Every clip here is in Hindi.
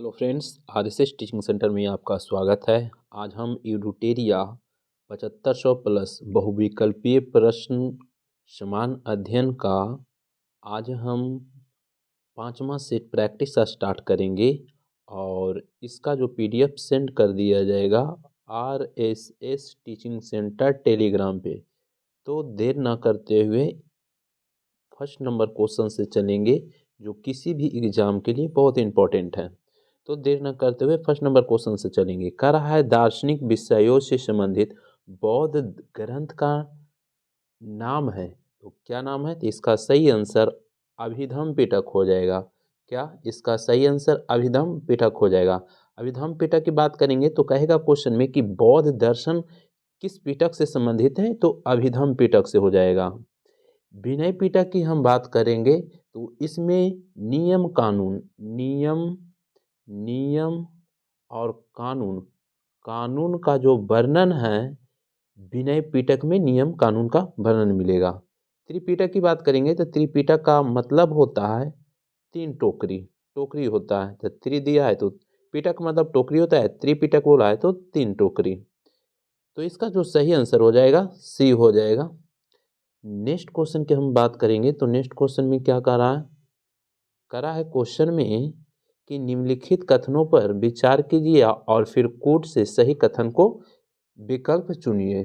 Hello friends, RSS teaching centre में आपका स्वागत है। आज हम यूडुटेरिया 7500 प्लस बहुविकल्पीय प्रश्न समान अध्ययन का आज हम 5वां सेट प्रैक्टिस स्टार्ट करेंगे और इसका जो पीडीएफ सेंड कर दिया जाएगा आरएसएस टीचिंग सेंटर टेलीग्राम पे। तो देर ना करते हुए फर्स्ट नंबर क्वेश्चन से चलेंगे जो किसी भी एग्जाम के लिए बहुत इंपॉर्टेंट है। तो देर न करते हुए फर्स्ट नंबर क्वेश्चन से चलेंगे। कह रहा है दार्शनिक विषयों से संबंधित बौद्ध ग्रंथ का नाम है। तो क्या नाम है? तो इसका सही आंसर अभिधम्म पिटक हो जाएगा। क्या इसका सही आंसर अभिधम्म पिटक हो जाएगा? अभिधम्म पिटक की बात करेंगे तो कहेगा क्वेश्चन में कि बौद्ध दर्शन किस पिटक से संबंधित है, तो अभिधम्म पिटक से हो जाएगा। विनय पिटक की हम बात करेंगे तो इसमें नियम कानून नियम और कानून का जो वर्णन है विनय पिटक में नियम कानून का वर्णन मिलेगा। त्रिपिटक की बात करेंगे तो त्रिपिटक का मतलब होता है तीन टोकरी होता है। तो त्रि दिया है तो पिटक मतलब टोकरी होता है, त्रिपिटक बोला है तो तीन टोकरी। तो इसका जो सही आंसर हो जाएगा सी हो जाएगा। नेक्स्ट क्वेश्चन की हम बात करेंगे तो नेक्स्ट क्वेश्चन में क्या करा है क्वेश्चन में कि निम्नलिखित कथनों पर विचार कीजिए और फिर कोड से सही कथन को विकल्प चुनिए।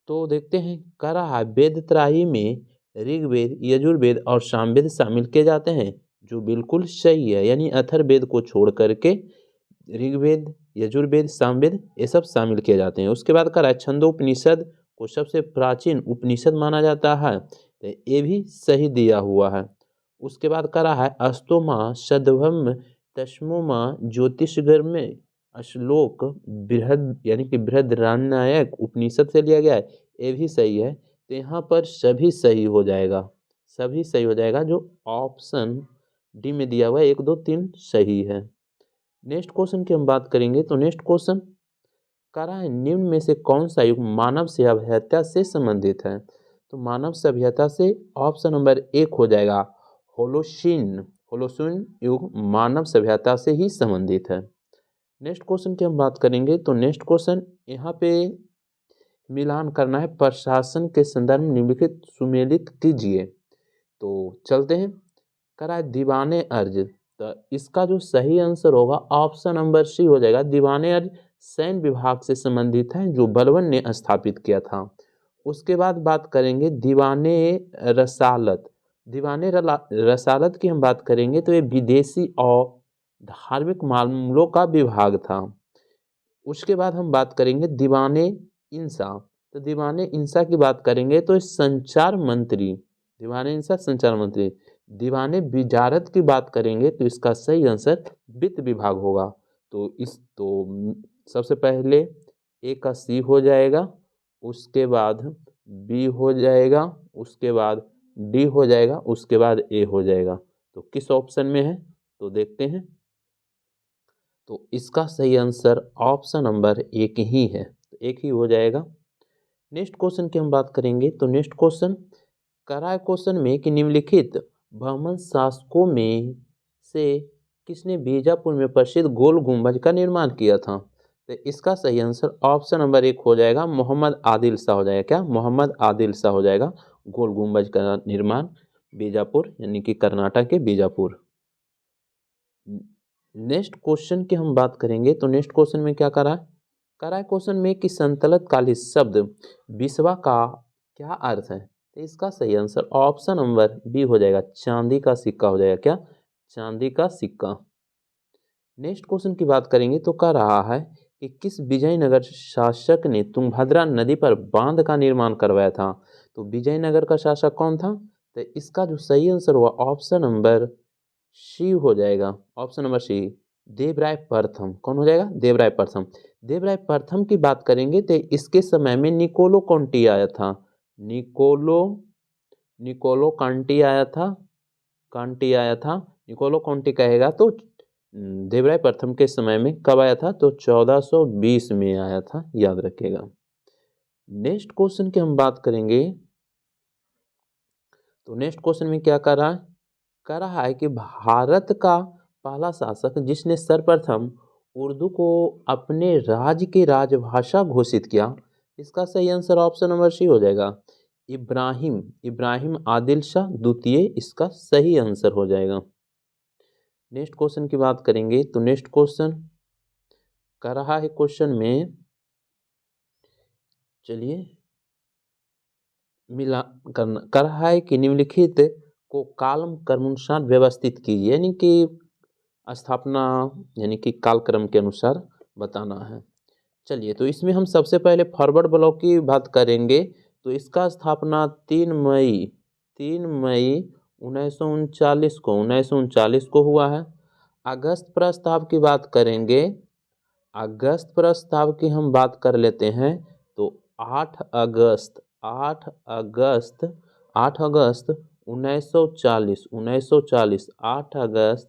तो देखते हैं। कह रहा है वेद त्राही में ऋग्वेद, यजुर्वेद और सामवेद शामिल किए जाते हैं, जो बिल्कुल सही है। यानी अथर्ववेद को छोड़ करके ऋग्वेद, यजुर्वेद, सामवेद ये सब शामिल किए जाते हैं। उसके बाद कह रहा है छंदोपनिषद को सबसे प्राचीन उपनिषद माना जाता है, तो ये भी सही दिया हुआ है। उसके बाद कह रहा है अस्तोमा सद्भम तस्मोमा ज्योतिषगर में श्लोक बृहद यानी कि बृहदारण्यक उपनिषद से लिया गया है, ये भी सही है। तो यहाँ पर सभी सही हो जाएगा, जो ऑप्शन डी में दिया हुआ है 1 2 3 सही है। नेक्स्ट क्वेश्चन की हम बात करेंगे तो नेक्स्ट क्वेश्चन कह रहा है निम्न में से कौन सा युग मानव सभ्यता से संबंधित है। तो मानव सभ्यता से ऑप्शन नंबर 1 हो जाएगा होलोसीन युग मानव सभ्यता से ही संबंधित है। नेक्स्ट क्वेश्चन की हम बात करेंगे तो नेक्स्ट क्वेश्चन यहाँ पे मिलान करना है। प्रशासन के संदर्भ में निम्नलिखित सुमेलित कीजिए। तो चलते हैं। कह रहा है दीवाने अर्ज, तो इसका जो सही आंसर होगा ऑप्शन नंबर सी हो जाएगा। दीवाने अर्ज सैन्य विभाग से संबंधित है, जो बलबन ने स्थापित किया था। उसके बाद बात करेंगे दीवाने रसालत की हम बात करेंगे तो ये विदेशी और धार्मिक मामलों का विभाग था। उसके बाद हम बात करेंगे दीवाने इंसा। तो दीवाने इंसा की बात करेंगे तो संचार मंत्री, दीवाने इंसा संचार मंत्री। दीवाने विजारत की बात करेंगे तो इसका सही आंसर वित्त विभाग होगा। तो सबसे पहले ए का सी हो जाएगा, उसके बाद बी हो जाएगा, उसके बाद डी हो जाएगा, उसके बाद ए हो जाएगा। तो किस ऑप्शन में है तो देखते हैं। तो इसका सही आंसर ऑप्शन नंबर 1 ही है, तो 1 ही हो जाएगा। नेक्स्ट क्वेश्चन की हम बात करेंगे तो नेक्स्ट क्वेश्चन करा है क्वेश्चन में कि निम्नलिखित ब्राह्मण शासकों में से किसने बीजापुर में प्रसिद्ध गोल गुंबज का निर्माण किया था। तो इसका सही आंसर ऑप्शन नंबर 1 हो जाएगा, मोहम्मद आदिल शाह हो जाएगा। क्या? मोहम्मद आदिल शाह हो जाएगा। गोल गुंबज का निर्माण बीजापुर यानी कि कर्नाटक के बीजापुर। नेक्स्ट क्वेश्चन की हम बात करेंगे तो नेक्स्ट क्वेश्चन में क्या करा है क्वेश्चन में कि संतलत काली शब्द बिस्वा का क्या अर्थ है। तो इसका सही आंसर ऑप्शन नंबर बी हो जाएगा, चांदी का सिक्का हो जाएगा। क्या? चांदी का सिक्का। नेक्स्ट क्वेश्चन की बात करेंगे तो कह रहा है कि किस विजयनगर शासक ने तुंगभद्रा नदी पर बांध का निर्माण करवाया था। तो विजयनगर का शासक कौन था? तो इसका जो सही आंसर हुआ ऑप्शन नंबर सी हो जाएगा, ऑप्शन नंबर सी देवराय प्रथम। कौन हो जाएगा? देवराय प्रथम। देवराय प्रथम की बात करेंगे तो इसके समय में निकोलो कांटी आया था। निकोलो कांटी आया था। निकोलो कांटी कहेगा तो देवराय प्रथम के समय में कब आया था? तो 1420 में आया था, याद रखिएगा। नेक्स्ट क्वेश्चन की हम बात करेंगे तो नेक्स्ट क्वेश्चन में क्या कर रहा है कि भारत का पहला शासक जिसने सर्वप्रथम उर्दू को अपने राज्य की राजभाषा घोषित किया? इसका सही आंसर ऑप्शन नंबर सी हो जाएगा, इब्राहिम आदिल शाह द्वितीय इसका सही आंसर हो जाएगा। नेक्स्ट क्वेश्चन की बात करेंगे तो नेक्स्ट क्वेश्चन कर रहा है क्वेश्चन में, चलिए मिला करना कर रहा है कि निम्नलिखित को कालम क्रमानुसार व्यवस्थित कीजिए, यानी कि स्थापना यानी कि कालक्रम के अनुसार बताना है। चलिए तो इसमें हम सबसे पहले फॉरवर्ड ब्लॉक की बात करेंगे तो इसका स्थापना 3 मई 1939 को हुआ है। अगस्त प्रस्ताव की बात करेंगे, अगस्त प्रस्ताव की हम बात कर लेते हैं तो 8 अगस्त 1940 8 अगस्त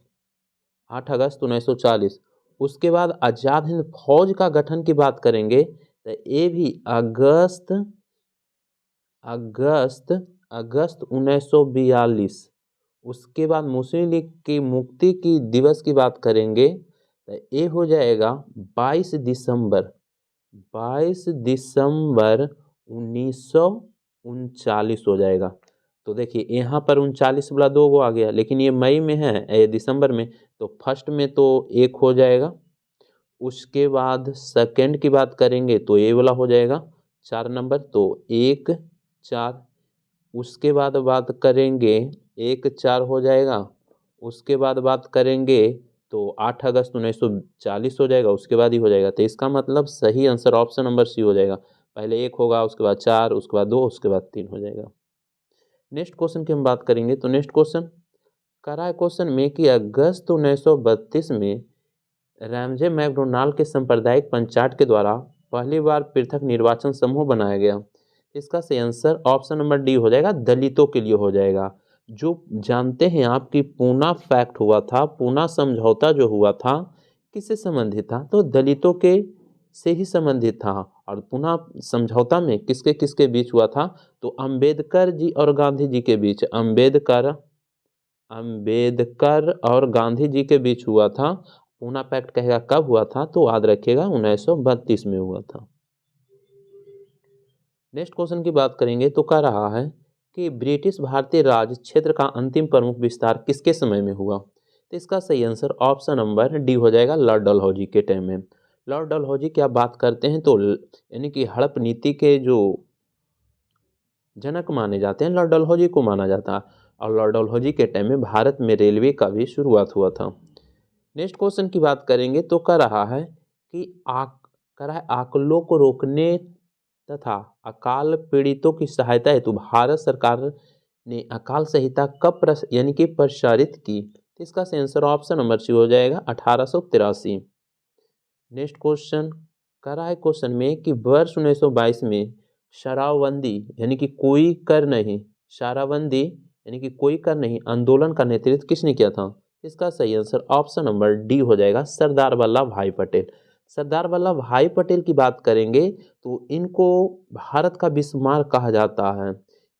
1940। उसके बाद आज़ाद हिंद फौज का गठन की बात करेंगे तो ये भी अगस्त 1942। उसके बाद मुस्लिम लीग की मुक्ति की दिवस की बात करेंगे तो ये हो जाएगा 22 दिसंबर 1939 हो जाएगा। तो देखिए यहाँ पर 39 वाला 2 गो आ गया, लेकिन ये मई में है, ये दिसंबर में, तो फर्स्ट में तो 1 हो जाएगा। उसके बाद सेकंड की बात करेंगे तो ये वाला हो जाएगा 4 नंबर, तो 1 4। उसके बाद बात करेंगे 1 4 हो जाएगा। उसके बाद बात करेंगे तो 8 अगस्त 1940 हो जाएगा, उसके बाद ही हो जाएगा। तो इसका मतलब सही आंसर ऑप्शन नंबर सी हो जाएगा। पहले 1 होगा, उसके बाद 4, उसके बाद 2, उसके बाद 3 हो जाएगा। नेक्स्ट क्वेश्चन की हम बात करेंगे तो नेक्स्ट क्वेश्चन करा है क्वेश्चन में कि अगस्त 1932 में रैमजे मैकडोनाल्ड के सांप्रदायिक पंचायत के द्वारा पहली बार पृथक निर्वाचन समूह बनाया गया। इसका सही आंसर ऑप्शन नंबर डी हो जाएगा, दलितों के लिए हो जाएगा। जो जानते हैं आप कि पूना फैक्ट हुआ था, पूना समझौता जो हुआ था किससे संबंधित था? तो दलितों के से ही संबंधित था। और पूना समझौता में किसके किसके बीच हुआ था? तो अंबेडकर जी और गांधी जी के बीच, अंबेडकर और गांधी जी के बीच हुआ था। पूना पैक्ट कहेगा कब हुआ था? तो याद रखिएगा 1932 में हुआ था। नेक्स्ट क्वेश्चन की बात करेंगे तो कह रहा है कि ब्रिटिश भारतीय राज क्षेत्र का अंतिम प्रमुख विस्तार किसके समय में हुआ? तो इसका सही आंसर ऑप्शन नंबर डी हो जाएगा, लॉर्ड डलहौजी के टाइम में। लॉर्ड डलहौजी की आप बात करते हैं तो यानी कि हड़प नीति के जो जनक माने जाते हैं, लॉर्ड डलहौजी को माना जाता है। और लॉर्ड डलहौजी के टाइम में भारत में रेलवे का भी शुरुआत हुआ था। नेक्स्ट क्वेश्चन की बात करेंगे तो कह रहा है कि आकलों को रोकने तथा अकाल पीड़ितों की सहायता हेतु भारत सरकार ने अकाल संहिता कब यानी कि प्रसारित की? तो इसका आंसर ऑप्शन नंबर सी हो जाएगा, 1883। नेक्स्ट क्वेश्चन कह रहा है क्वेश्चन में कि वर्ष 1922 में शराबबंदी यानी कि कोई कर नहीं, शराबबंदी यानी कि कोई कर नहीं आंदोलन का नेतृत्व किसने किया था? इसका सही आंसर ऑप्शन नंबर डी हो जाएगा, सरदार वल्लभ भाई पटेल। सरदार वल्लभ भाई पटेल की बात करेंगे तो इनको भारत का बिस्मार्क कहा जाता है,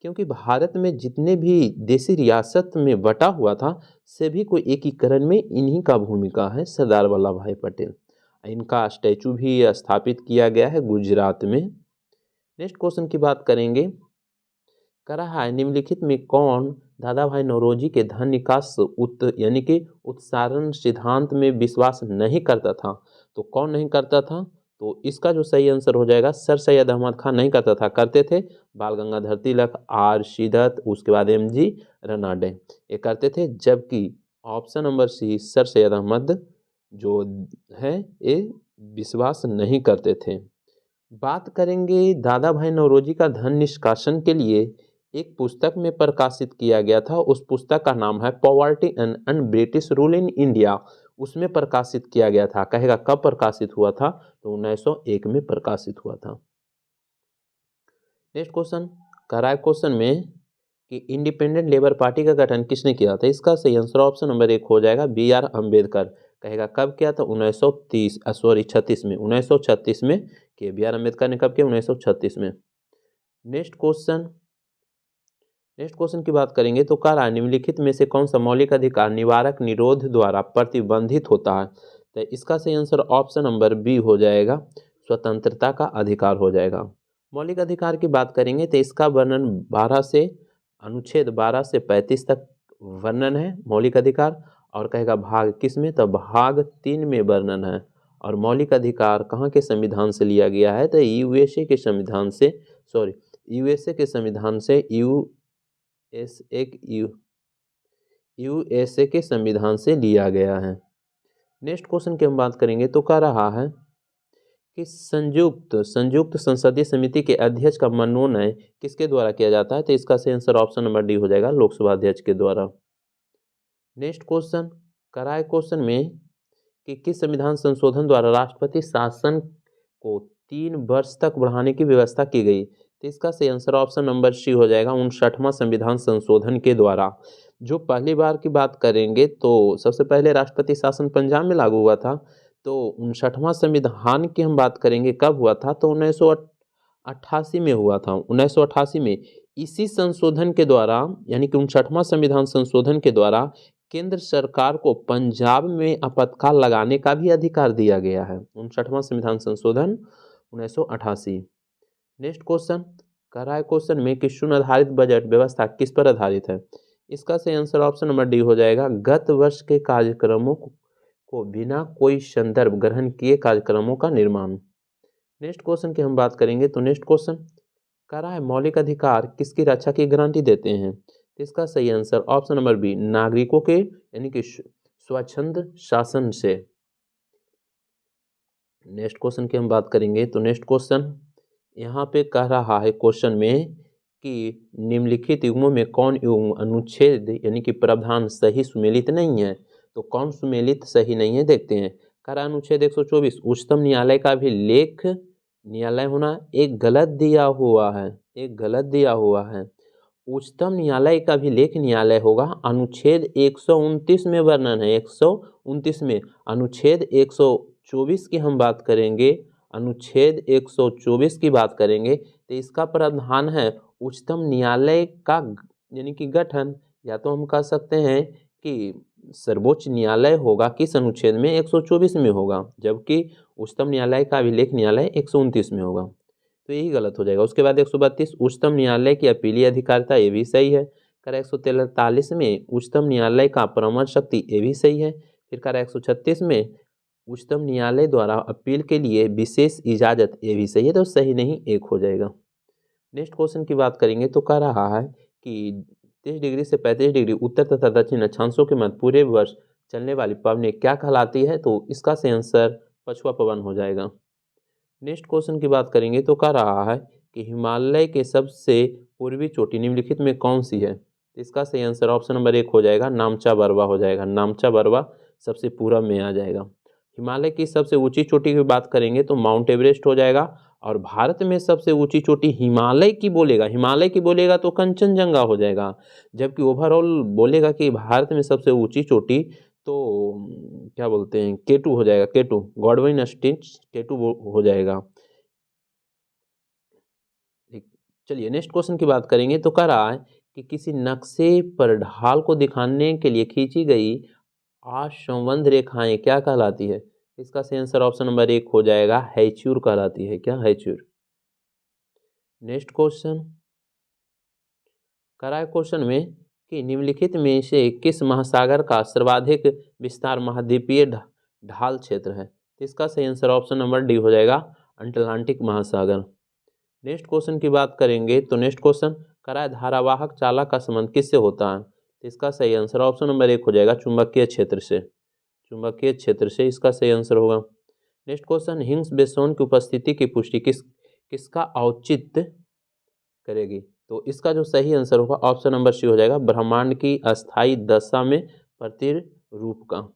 क्योंकि भारत में जितने भी देशी रियासत में बटा हुआ था सभी को एकीकरण में इन्हीं का भूमिका है, सरदार वल्लभ भाई पटेल। इनका स्टैचू भी स्थापित किया गया है गुजरात में। नेक्स्ट क्वेश्चन की बात करेंगे, कह रहा है निम्नलिखित में कौन दादा भाई नौरोजी के धन निकास यानी कि उत्सारण सिद्धांत में विश्वास नहीं करता था? तो कौन नहीं करता था? तो इसका जो सही आंसर हो जाएगा, सर सैयद अहमद खान नहीं करता था, करते थे बाल गंगाधर तिलक, आर शिदत, उसके बाद एमजी रनाडे, ये करते थे। जबकि option number C sir Syed Ahmad जो है ये विश्वास नहीं करते थे। बात करेंगे दादा भाई नौरोजी का धन निष्कासन के लिए एक पुस्तक में प्रकाशित किया गया था, उस पुस्तक का नाम है poverty and British rule in India. उसमें प्रकाशित किया गया था, कहेगा कब प्रकाशित हुआ था? तो 1901 में प्रकाशित हुआ था। नेक्स्ट क्वेश्चन कह रहा है क्वेश्चन में कि इंडिपेंडेंट लेबर पार्टी का गठन किसने किया था? इसका सही आंसर ऑप्शन नंबर 1 हो जाएगा, बी आर अम्बेडकर। कहेगा कब किया था? 1936 में, 1936 में किया। बी आर अम्बेडकर ने कब किया? 1936 में। नेक्स्ट क्वेश्चन नेक्स्ट क्वेश्चन की बात करेंगे तो कह रहा है निम्नलिखित में से कौन सा मौलिक अधिकार निवारक निरोध द्वारा प्रतिबंधित होता है। तो इसका सही आंसर ऑप्शन नंबर बी हो जाएगा, स्वतंत्रता का अधिकार हो जाएगा। मौलिक अधिकार की बात करेंगे तो इसका वर्णन अनुच्छेद 12 से 35 तक वर्णन है मौलिक अधिकार। और कहेगा भाग किस में, तो भाग 3 में वर्णन है। और मौलिक अधिकार कहाँ के संविधान से लिया गया है, तो यूएसए के संविधान से, यूएसए के संविधान से, यूएसए के संविधान से लिया गया है। नेक्स्ट क्वेश्चन की हम बात करेंगे तो कह रहा है कि संयुक्त संसदीय समिति के अध्यक्ष का मनोनयन किसके द्वारा किया जाता है, तो इसका सही आंसर ऑप्शन नंबर डी हो जाएगा, लोकसभा अध्यक्ष के द्वारा। नेक्स्ट क्वेश्चन कराए क्वेश्चन में कि किस संविधान संशोधन द्वारा राष्ट्रपति शासन को 3 वर्ष तक बढ़ाने की व्यवस्था की गई, तो इसका सही आंसर ऑप्शन नंबर सी हो जाएगा, 59वां संविधान संशोधन के द्वारा। जो पहली बार की बात करेंगे तो सबसे पहले राष्ट्रपति शासन पंजाब में लागू हुआ था। तो 59वां संविधान की हम बात करेंगे कब हुआ था, तो 1988 में हुआ था। 1988 में इसी संशोधन के द्वारा, यानी कि 59वां संविधान संशोधन के द्वारा केंद्र सरकार को पंजाब में आपातकाल लगाने का भी अधिकार दिया गया है। 59वां संविधान संशोधन 1988। नेक्स्ट क्वेश्चन कराए क्वेश्चन में कि शून्य आधारित बजट व्यवस्था किस पर आधारित है, इसका सही आंसर ऑप्शन नंबर डी हो जाएगा, गत वर्ष के कार्यक्रमों को बिना कोई संदर्भ ग्रहण किए कार्यक्रमों का निर्माण। नेक्स्ट क्वेश्चन की हम बात करेंगे तो नेक्स्ट क्वेश्चन कह रहा है मौलिक अधिकार किसकी रक्षा की गारंटी देते हैं, इसका सही आंसर ऑप्शन नंबर बी, नागरिकों के यानी कि स्वच्छंद शासन से। नेक्स्ट क्वेश्चन की हम बात करेंगे तो नेक्स्ट क्वेश्चन यहाँ पे कह रहा है क्वेश्चन में कि निम्नलिखित युग्मों में कौन युग्म अनुच्छेद यानी कि प्रावधान सही सुमेलित नहीं है, तो कौन सुमेलित सही नहीं है देखते हैं। कह रहा अनुच्छेद 124 उच्चतम न्यायालय का भी लेख न्यायालय होना, एक गलत दिया हुआ है, एक गलत दिया हुआ है। उच्चतम न्यायालय का भी लेख न्यायालय होगा, अनुच्छेद 129 में वर्णन है, 129 में। अनुच्छेद 124 की हम बात करेंगे, अनुच्छेद 124 की बात करेंगे तो इसका प्रावधान है उच्चतम न्यायालय का यानी कि गठन, या तो हम कह सकते हैं कि सर्वोच्च न्यायालय होगा किस अनुच्छेद में, 124 में होगा, जबकि उच्चतम न्यायालय का अभिलेख न्यायालय 129 में होगा, तो यही गलत हो जाएगा। उसके बाद 132 उच्चतम न्यायालय की अपीलीय अधिकारिता, ये भी सही है। कह रहा 143 में उच्चतम न्यायालय का परामर्श शक्ति, ये भी सही है। फिर कह रहा 136 में उच्चतम न्यायालय द्वारा अपील के लिए विशेष इजाजत, ये भी सही है, तो सही नहीं एक हो जाएगा। नेक्स्ट क्वेश्चन की बात करेंगे तो कह रहा है कि 30 डिग्री से 35 डिग्री उत्तर तथा दक्षिण अक्षांशों के मध्य पूरे वर्ष चलने वाली पवनें क्या कहलाती है, तो इसका सही आंसर पछुआ पवन हो जाएगा। नेक्स्ट क्वेश्चन की बात करेंगे तो कह रहा है कि हिमालय के सबसे पूर्वी चोटी निम्नलिखित में कौन सी है, तो इसका सही आंसर ऑप्शन नंबर 1 हो जाएगा, नामचा बरवा हो जाएगा, नामचा बरवा सबसे पूरब में आ जाएगा। हिमालय की सबसे ऊंची चोटी की बात करेंगे तो माउंट एवरेस्ट हो जाएगा। और भारत में सबसे ऊंची चोटी हिमालय की बोलेगा तो कंचनजंगा हो जाएगा। जबकि ओवरऑल बोलेगा कि भारत में सबसे ऊंची चोटी तो क्या बोलते हैं, केटू हो जाएगा, केटू गॉडविन स्टिच केटू हो जाएगा। चलिए नेक्स्ट क्वेश्चन की बात करेंगे तो कह रहा है कि किसी नक्शे पर ढाल को दिखाने के लिए खींची गई असंबद्ध रेखाएं क्या कहलाती है, इसका सही आंसर ऑप्शन नंबर 1 हो जाएगा, हैचुर कहलाती है। क्या हैचुर। नेक्स्ट क्वेश्चन करा है क्वेश्चन में कि निम्नलिखित में से किस महासागर का सर्वाधिक विस्तार महाद्वीपीय ढाल क्षेत्र है, इसका सही आंसर ऑप्शन नंबर डी हो जाएगा, अटलांटिक महासागर। नेक्स्ट क्वेश्चन की बात करेंगे तो नेक्स्ट क्वेश्चन करा है धारावाहक चालक का संबंध किससे होता है, तो इसका सही आंसर ऑप्शन नंबर 1 हो जाएगा, चुंबकीय क्षेत्र से, चुंबकीय क्षेत्र से इसका सही आंसर होगा। नेक्स्ट क्वेश्चन हिग्स बोसोन की उपस्थिति की पुष्टि किसका औचित्य करेगी, तो इसका जो सही आंसर होगा ऑप्शन नंबर सी हो जाएगा, ब्रह्मांड की अस्थायी दशा में प्रतिरूप का।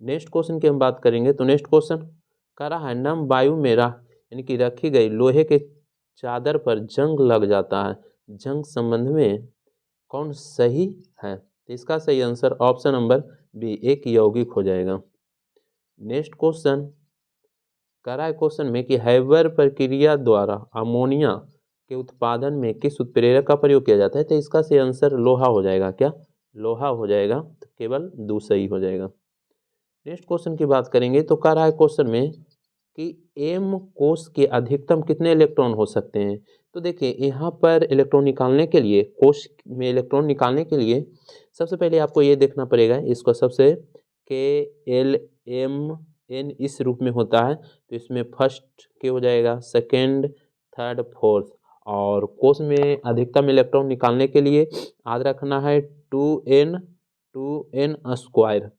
नेक्स्ट क्वेश्चन की हम बात करेंगे तो नेक्स्ट क्वेश्चन कह रहा है नम वायु में यानी कि रखी गई लोहे के चादर पर जंग लग जाता है, जंग संबंध में कौन सही है, तो इसका सही आंसर ऑप्शन नंबर बी, एक यौगिक हो जाएगा। नेक्स्ट क्वेश्चन कह रहा है क्वेश्चन में कि हैबर प्रक्रिया द्वारा अमोनिया के उत्पादन में किस उत्प्रेरक का प्रयोग किया जाता है? तो इसका सही आंसर लोहा हो जाएगा। क्या? लोहा हो जाएगा। तो केवल दो सही हो जाएगा। नेक्स्ट क्वेश्चन की बात करेंगे तो कह रहा है क्वेश्चन में कि एम कोष के अधिकतम कितने इलेक्ट्रॉन हो सकते हैं? तो देखिए यहाँ पर इलेक्ट्रॉन निकालने के लिए, कोष में इलेक्ट्रॉन निकालने के लिए सबसे पहले आपको ये देखना पड़ेगा इसको सबसे के एल एम एन इस रूप में होता है। तो इसमें फर्स्ट के हो जाएगा, सेकेंड, थर्ड, फोर्थ। और कोष में अधिकतम इलेक्ट्रॉन निकालने के लिए याद रखना है 2n स्क्वायर।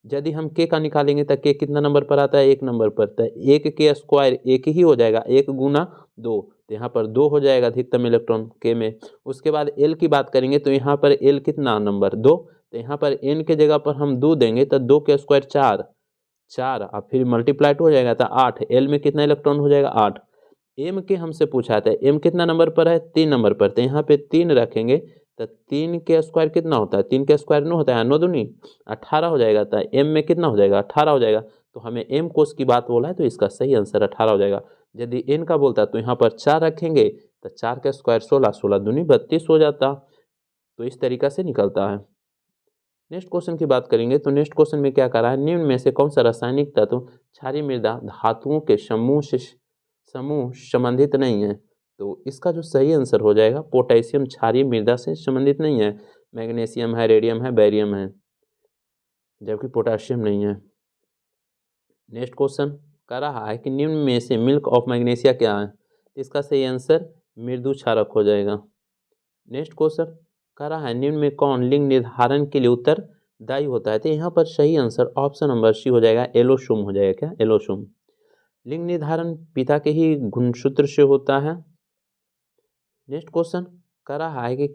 यदि हम के का निकालेंगे तो के कितना नंबर पर आता है? 1 नंबर पर। तो 1 के स्क्वायर 1 ही हो जाएगा, 1 गुना 2। तो यहाँ पर 2 हो जाएगा अधिकतम इलेक्ट्रॉन के में। उसके बाद एल की बात करेंगे तो यहाँ पर एल कितना नंबर? 2। तो यहाँ पर एन के जगह पर हम 2 देंगे तो 2 के स्क्वायर 4 और फिर मल्टीप्लाई हो जाएगा तो 8। एल में कितना इलेक्ट्रॉन हो जाएगा? 8। एम के हमसे पूछा था, एम कितना नंबर पर है? 3 नंबर पर। तो यहाँ पे 3 रखेंगे तो 3 के स्क्वायर कितना होता है? 3 के स्क्वायर 9 होता है, 9 दूनी 18 हो जाएगा। तो एम में कितना हो जाएगा? 18 हो जाएगा। तो हमें एम कोष की बात बोला है तो इसका सही आंसर 18 हो जाएगा। यदि एन का बोलता तो यहाँ पर 4 रखेंगे तो 4 के स्क्वायर 16, 16 दूनी 32 हो जाता। तो इस तरीका से निकलता है। नेक्स्ट क्वेश्चन की बात करेंगे तो नेक्स्ट क्वेश्चन में क्या करा है? निम्न में से कौन सा रासायनिक तत्व क्षारीय मृदा धातुओं के समूह संबंधित नहीं है? तो इसका जो सही आंसर हो जाएगा पोटेशियम क्षारीय मृदा से संबंधित नहीं है। मैग्नीशियम है, रेडियम है, बेरियम है, जबकि पोटेशियम नहीं है। नेक्स्ट क्वेश्चन कह रहा है कि निम्न में से मिल्क ऑफ मैग्नीशिया क्या है? तो इसका सही आंसर मृदु क्षारक हो जाएगा। नेक्स्ट क्वेश्चन कह रहा है निम्न में कौन लिंग निर्धारण के लिए उत्तरदायी होता है? तो यहाँ पर सही आंसर ऑप्शन नंबर सी हो जाएगा, एलोसोम हो जाएगा। क्या? एलोसोम। लिंग निर्धारण पिता के ही गुणसूत्र से होता है। नेक्स्ट क्वेश्चन कह रहा है कि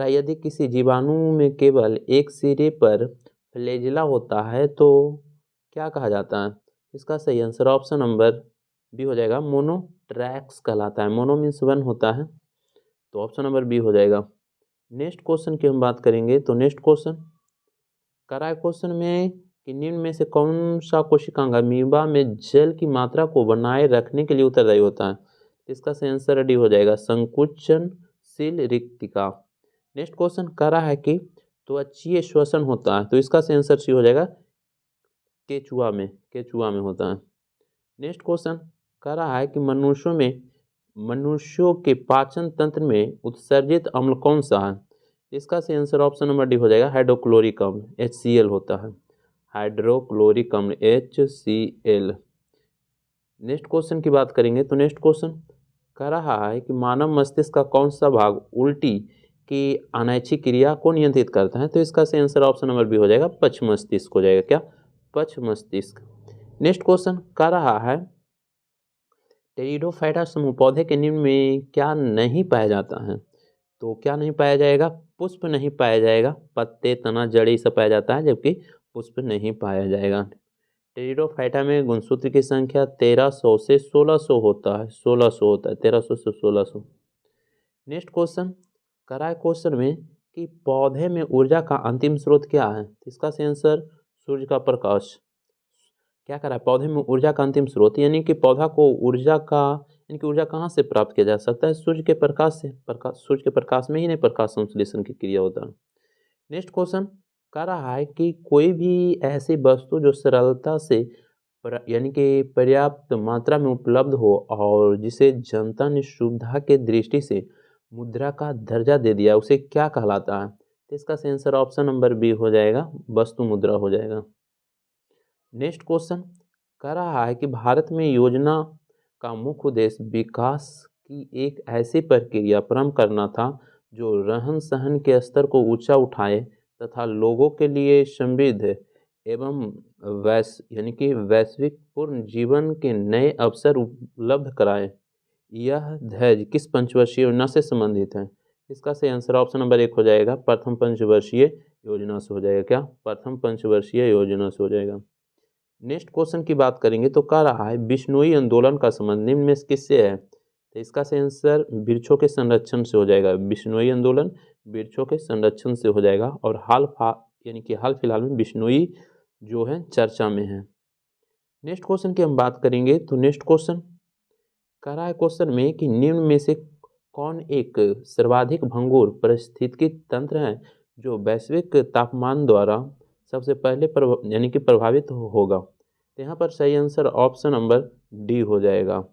यदि किसी जीवाणु में केवल एक सिरे पर फ्लैजिला होता है तो क्या कहा जाता है? इसका सही आंसर ऑप्शन नंबर बी हो जाएगा, मोनोट्रैक्स कहलाता है। मोनो मीन्स 1 होता है, तो ऑप्शन नंबर बी हो जाएगा। नेक्स्ट क्वेश्चन की हम बात करेंगे तो नेक्स्ट क्वेश्चन कह रहा है क्वेश्चन में कि निम्न में से कौन सा कोशिकांग अमीबा में जल की मात्रा को बनाए रखने के लिए उत्तरदायी होता है? इसका सही आंसर डी हो जाएगा, संकुचनशील रिक्तिका। नेक्स्ट क्वेश्चन कह रहा है कि त्वचीय श्वसन होता है, तो इसका सही आंसर सी हो जाएगा, केचुआ में होता है। नेक्स्ट क्वेश्चन कह रहा है कि मनुष्यों के पाचन तंत्र में उत्सर्जित अम्ल कौन सा है? इसका सही आंसर ऑप्शन नंबर डी हो जाएगा, हाइड्रोक्लोरिक अम्ल, HCl होता है। हाइड्रोक्लोरिक अम्ल HCl। नेक्स्ट क्वेश्चन की बात करेंगे तो नेक्स्ट क्वेश्चन कह रहा है कि मानव मस्तिष्क का कौन सा भाग उल्टी की अनैच्छिक क्रिया को नियंत्रित करता है? तो इसका सही आंसर ऑप्शन नंबर बी हो जाएगा, पक्ष मस्तिष्क हो जाएगा। क्या? पक्ष मस्तिष्क। नेक्स्ट क्वेश्चन कह रहा है टेरिडोफाइटा समूह पौधे के निम्न में क्या नहीं पाया जाता है? तो क्या नहीं पाया जाएगा? पुष्प नहीं पाया जाएगा, पत्ते, तना, जड़ी सब पाया जाता है, जबकि पुष्प नहीं पाया जाएगा। टेरिडोफाइटा में गुणसूत्र की संख्या 1300 से 1600 होता है, 1600 होता है, 1300 से 1600। नेक्स्ट क्वेश्चन कह रहा है क्वेश्चन में कि पौधे में ऊर्जा का अंतिम स्रोत क्या है? इसका सही आंसर सूर्य का प्रकाश। क्या कह रहा है? पौधे में ऊर्जा का अंतिम स्रोत यानी कि पौधा को ऊर्जा कहाँ से प्राप्त किया जा सकता है? सूर्य के प्रकाश से। सूर्य के प्रकाश में ही नहीं प्रकाश संश्लेषण की क्रिया होता है। नेक्स्ट क्वेश्चन कह रहा है कि कोई भी ऐसी वस्तु जो सरलता से यानी कि पर्याप्त मात्रा में उपलब्ध हो और जिसे जनता ने सुविधा के दृष्टि से मुद्रा का दर्जा दे दिया, उसे क्या कहलाता है? तो इसका आंसर ऑप्शन नंबर बी हो जाएगा, वस्तु मुद्रा हो जाएगा। नेक्स्ट क्वेश्चन कह रहा है कि भारत में योजना का मुख्य उद्देश्य विकास की एक ऐसी प्रक्रिया प्रारंभ करना था जो रहन सहन के स्तर को ऊंचा उठाए तथा लोगों के लिए समृद्ध एवं यानी कि वैश्विक पूर्ण जीवन के नए अवसर उपलब्ध कराए। यह ध्येय किस पंचवर्षीय योजना से संबंधित है? इसका सही आंसर ऑप्शन नंबर 1 हो जाएगा, प्रथम पंचवर्षीय योजना से हो जाएगा। क्या? प्रथम पंचवर्षीय योजना से हो जाएगा। नेक्स्ट क्वेश्चन की बात करेंगे तो कह रहा है बिश्नोई आंदोलन का संबंध निम्न में किससे है? तो इसका सही आंसर वृक्षों के संरक्षण से हो जाएगा। बिश्नोई आंदोलन वृक्षों के संरक्षण से हो जाएगा और हाल फिलहाल में बिश्नोई जो है चर्चा में है। नेक्स्ट क्वेश्चन की हम बात करेंगे तो नेक्स्ट क्वेश्चन कह रहा है क्वेश्चन में कि निम्न में से कौन एक सर्वाधिक भंगुर पारिस्थितिकी तंत्र है जो वैश्विक तापमान द्वारा सबसे पहले यानी कि प्रभावित होगा। तो यहाँ पर सही आंसर ऑप्शन नंबर डी हो जाएगा,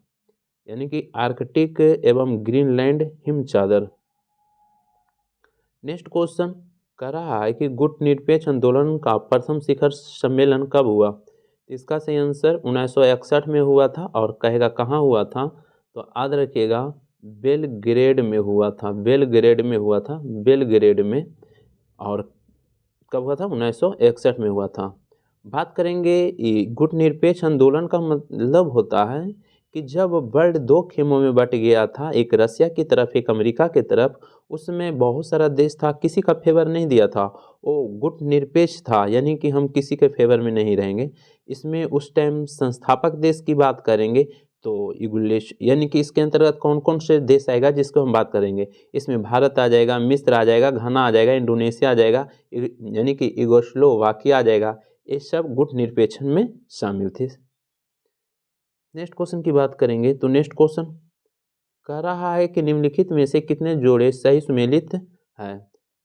यानी कि आर्कटिक एवं ग्रीनलैंड हिमचादर। नेक्स्ट क्वेश्चन कह रहा है कि गुट निरपेक्ष आंदोलन का प्रथम शिखर सम्मेलन कब हुआ। इसका सही आंसर 1961 में हुआ था, और कहेगा कहाँ हुआ था, तो याद रखिएगा बेलग्रेड में हुआ था, बेलग्रेड में हुआ था, बेलग्रेड में। और कब हुआ था, 1961 में हुआ था। बात करेंगे गुट निरपेक्ष आंदोलन का मतलब होता है कि जब वर्ल्ड दो खेमों में बट गया था, एक रसिया की तरफ एक अमेरिका की तरफ, उसमें बहुत सारा देश था, किसी का फेवर नहीं दिया था, वो गुट निरपेक्ष था, यानी कि हम किसी के फेवर में नहीं रहेंगे। इसमें उस टाइम संस्थापक देश की बात करेंगे तो इगुलेश, यानी कि इसके अंतर्गत कौन कौन से देश आएगा जिसको हम बात करेंगे, इसमें भारत आ जाएगा, मिस्र आ जाएगा, घाना आ जाएगा, इंडोनेशिया आ जाएगा, यानी कि यूगोस्लाविया आ जाएगा। ये सब गुट निरपेक्ष में शामिल थे। नेक्स्ट क्वेश्चन की बात करेंगे तो नेक्स्ट क्वेश्चन कह रहा है कि निम्नलिखित में से कितने जोड़े सही सुमेलित है।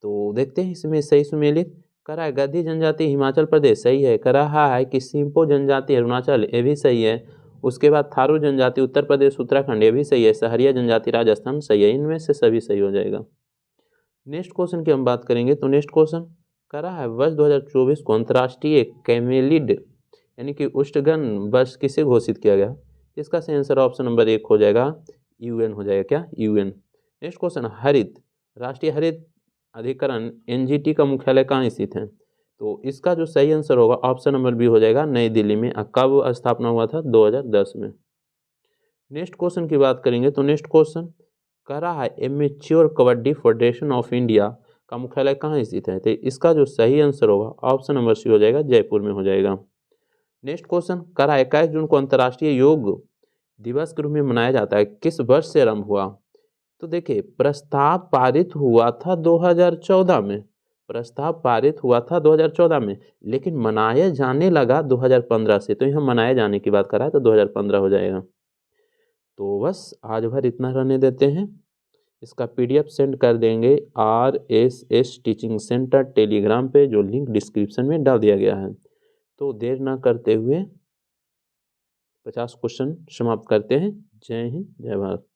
तो देखते हैं इसमें सही सुमेलित। कह रहा है गद्दी जनजाति हिमाचल प्रदेश, सही है। कह रहा है कि सिम्पो जनजाति अरुणाचल, ये भी सही है। उसके बाद थारू जनजाति उत्तर प्रदेश उत्तराखंड, ये भी सही है। सहरिया जनजाति राजस्थान, सही है। इनमें से सभी सही हो जाएगा। नेक्स्ट क्वेश्चन की हम बात करेंगे तो नेक्स्ट क्वेश्चन कह रहा है वर्ष 2024 को अंतर्राष्ट्रीय कैमेलिड यानी कि उष्णगण वर्ष किसे घोषित किया गया। इसका सही आंसर ऑप्शन नंबर 1 हो जाएगा, यूएन हो जाएगा। क्या, यूएन। नेक्स्ट क्वेश्चन हरित राष्ट्रीय हरित अधिकरण एनजीटी का मुख्यालय कहाँ स्थित है। तो इसका जो सही आंसर होगा ऑप्शन नंबर बी हो जाएगा, नई दिल्ली में। कब स्थापना हुआ था, 2010 में। नेक्स्ट क्वेश्चन की बात करेंगे तो नेक्स्ट क्वेश्चन कह रहा है amateur kabaddi federation of India का मुख्यालय कहाँ स्थित है। तो इसका जो सही आंसर होगा ऑप्शन नंबर सी हो जाएगा, जयपुर में हो जाएगा। नेक्स्ट क्वेश्चन कह रहा है 21 जून को अंतर्राष्ट्रीय योग दिवस के रूप में मनाया जाता है, किस वर्ष से आरंभ हुआ। तो देखिए प्रस्ताव पारित हुआ था 2014 में, प्रस्ताव पारित हुआ था 2014 में, लेकिन मनाया जाने लगा 2015 से। तो यहाँ मनाए जाने की बात कर रहा है तो 2015 हो जाएगा। तो बस आज भर इतना रहने देते हैं। इसका पीडीएफ सेंड कर देंगे RSS टीचिंग सेंटर टेलीग्राम पे, जो लिंक डिस्क्रिप्शन में डाल दिया गया है। तो देर ना करते हुए 50 क्वेश्चन समाप्त करते हैं। जय हिंद, जय भारत।